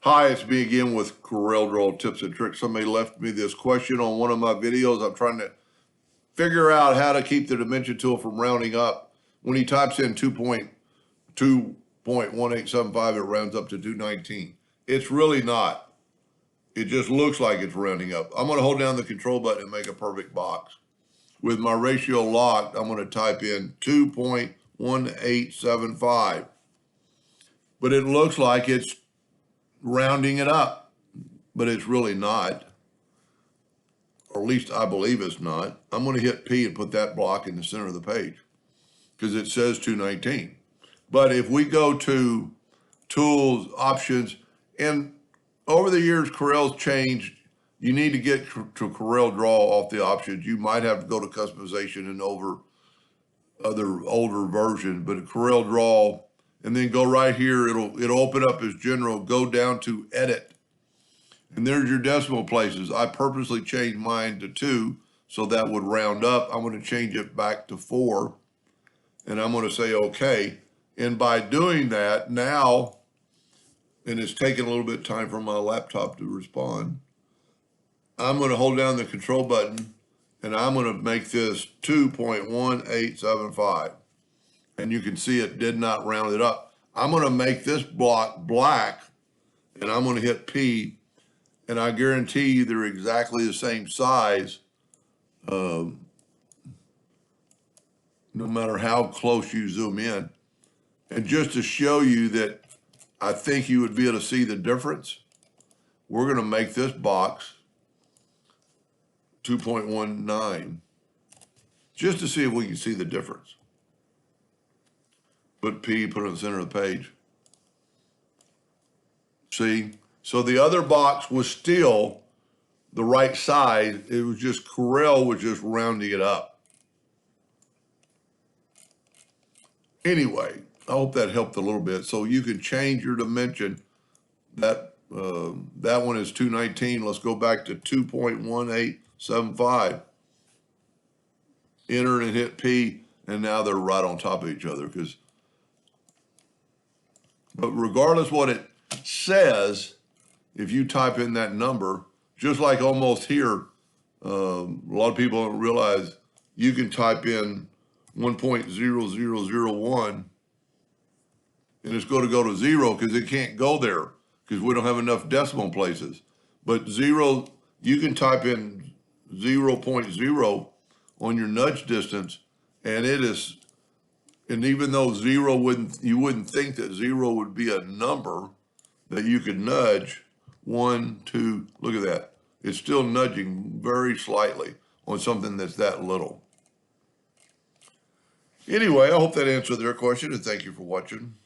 Hi, it's me again with CorelDraw tips and tricks. Somebody left me this question on one of my videos. I'm trying to figure out how to keep the dimension tool from rounding up. When he types in 2.1875, it rounds up to 219. It's really not. It just looks like it's rounding up. I'm going to hold down the control button and make a perfect box. With my ratio locked, I'm going to type in 2.1875. But it looks like it's rounding it up, but it's really not, or at least I believe it's not. I'm going to hit P and put that block in the center of the page because it says 219. But if we go to tools, options, and over the years, Corel's changed. You need to get to CorelDraw off the options. You might have to go to customization and over other older versions, but CorelDraw, and then go right here. It'll open up as general. Go down to edit, and there's your decimal places. I purposely changed mine to 2, so that would round up. I'm going to change it back to 4, and I'm going to say okay. And by doing that now, and it's taking a little bit of time for my laptop to respond, I'm going to hold down the control button, and I'm going to make this 2.1875. And you can see it did not round it up. I'm going to make this block black, and I'm going to hit P, and I guarantee you they're exactly the same size, no matter how close you zoom in. And just to show you that I think you would be able to see the difference, we're going to make this box 2.19, just to see if we can see the difference. Put P, put it in the center of the page. See? So the other box was still the right size. It was just Corel was just rounding it up. Anyway, I hope that helped a little bit. So you can change your dimension. That one is 219. Let's go back to 2.1875. Enter and hit P, and now they're right on top of each other. But regardless what it says, if you type in that number, just like almost here, a lot of people don't realize you can type in 1.0001 and it's going to go to 0 because it can't go there because we don't have enough decimal places. But 0, you can type in 0.0 on your nudge distance, and it is. And even though 0 you wouldn't think that 0 would be a number that you could nudge. 1, 2, look at that. It's still nudging very slightly on something that's that little. Anyway, I hope that answered their question, and thank you for watching.